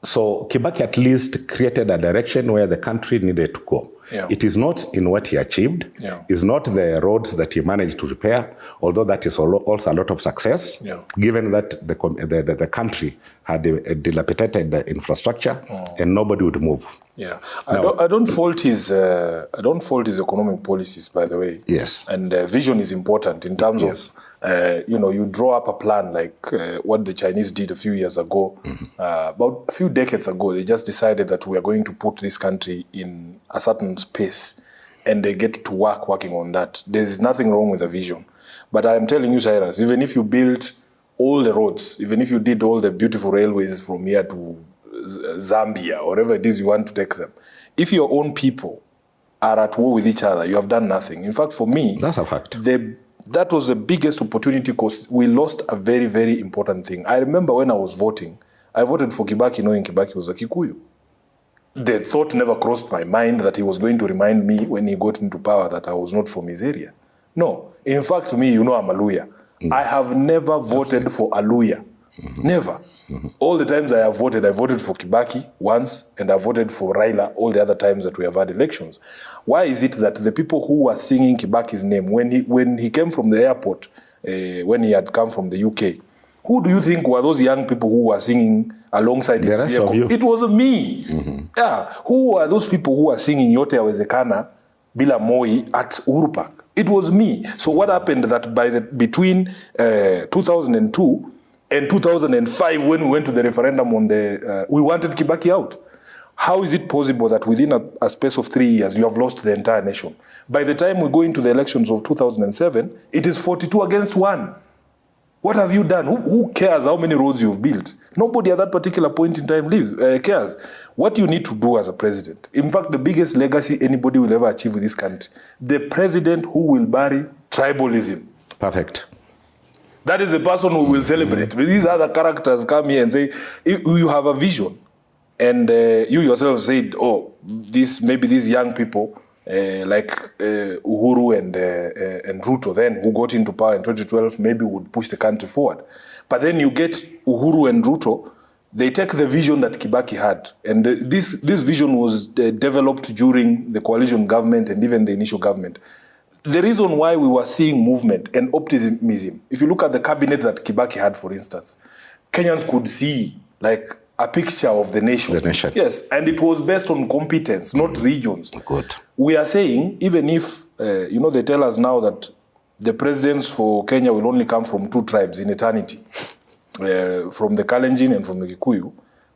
So Kibaki at least created a direction where the country needed to go. Yeah. It is not in what he achieved. Yeah. It's not the roads that he managed to repair, although that is also a lot of success, given that the country had a dilapidated infrastructure and nobody would move. Yeah, I don't fault his economic policies, by the way. Yes, and vision is important in terms of you draw up a plan like what the Chinese did a few years ago, about a few decades ago. They just decided that we are going to put this country in a certain space, and they get to working on that. There's nothing wrong with the vision, but I'm telling you, Cyrus, even if you built all the roads, even if you did all the beautiful railways from here to Zambia, or wherever it is you want to take them, if your own people are at war with each other, you have done nothing. In fact, for me, that's a fact. That was the biggest opportunity because we lost a very, very important thing. I remember when I was voting, I voted for Kibaki knowing Kibaki was a Kikuyu. The thought never crossed my mind that he was going to remind me when he got into power that I was not from his area. No. In fact, me, I'm a Luya. I have never voted for a Luya. Never. All the times I voted for Kibaki once, and I voted for Raila all the other times that we have had elections. Why is it that the people who were singing Kibaki's name, when he came from the airport, when he had come from the UK, who do you think were those young people who were singing alongside the rest vehicle? Of you? It was me. Yeah. Who were those people who were singing Yote Awezekana, Bila Moi at Uhuru Park? It was me. So what happened that between 2002 and 2005, when we went to the referendum on we wanted Kibaki out. How is it possible that within a space of 3 years, you have lost the entire nation? By the time we go into the elections of 2007, it is 42 against 1. What have you done? Who cares how many roads you've built? Nobody at that particular point in time cares. What you need to do as a president, in fact, the biggest legacy anybody will ever achieve with this country, the president who will bury tribalism. Perfect. That is the person who will celebrate. But these other characters come here and say, you have a vision. And you yourself said, maybe these young people, like Uhuru and Ruto then, who got into power in 2012, maybe would push the country forward. But then you get Uhuru and Ruto, they take the vision that Kibaki had. And this vision was developed during the coalition government and even the initial government. The reason why we were seeing movement and optimism, if you look at the cabinet that Kibaki had, for instance, Kenyans could see like a picture of the nation. The nation. Yes, and it was based on competence, not regions. Good. We are saying, even if, they tell us now that the presidents for Kenya will only come from 2 tribes in eternity, from the Kalenjin and from the Kikuyu,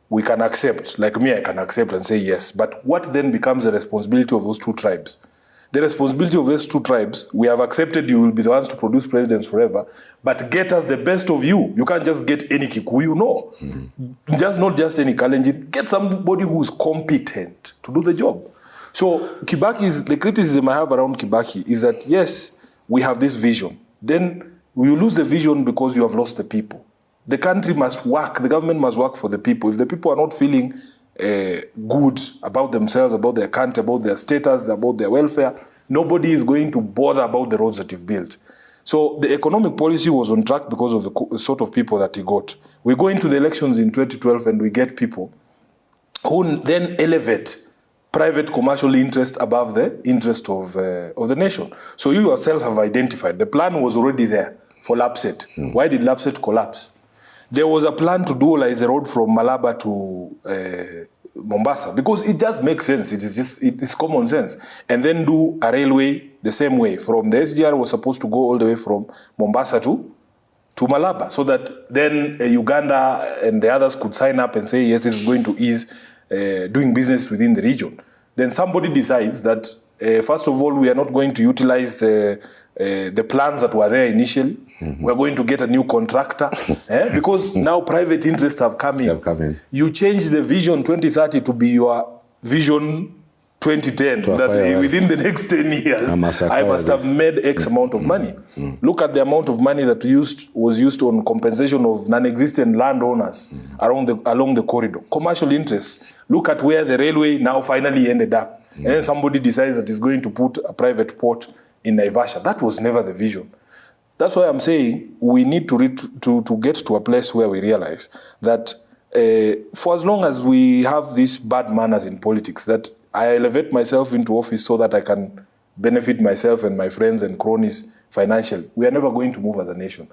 we can accept, like me, I can accept and say yes. But what then becomes the responsibility of those 2 tribes? The responsibility of those 2 tribes, we have accepted you will be the ones to produce presidents forever, but get us the best of you. You can't just get any Kikuyu, no. Not just any Kalenjin. Get somebody who's competent to do the job. So the criticism I have around Kibaki is that, yes, we have this vision. Then we lose the vision because you have lost the people. The country must work, the government must work for the people. If the people are not feeling good about themselves, about their country, about their status, about their welfare, nobody is going to bother about the roads that you've built. So the economic policy was on track because of the sort of people that he got. We go into the elections in 2012 and we get people who then elevate private commercial interest above the interest of the nation. So you yourself have identified. The plan was already there for Lapset. Why did Lapset collapse? There was a plan to dualize the road from Malaba to Mombasa because it just makes sense. It's common sense. And then do a railway the same way. From the SGR was supposed to go all the way from Mombasa to Malaba, so that then Uganda and the others could sign up and say, yes, this is going to ease doing business within the region. Then somebody decides that, first of all, we are not going to utilize the plans that were there initially. We're going to get a new contractor because now private interests have come in. You change the vision 2030 to be your vision 2010, that within the next 10 years, I must have made X amount of money. Look at the amount of money that was used on compensation of non-existent landowners along the corridor. Commercial interests. Look at where the railway now finally ended up. And then somebody decides that he's going to put a private port in Naivasha. That was never the vision. That's why I'm saying we need to get to a place where we realize that for as long as we have these bad manners in politics, that I elevate myself into office so that I can benefit myself and my friends and cronies financially, we are never going to move as a nation.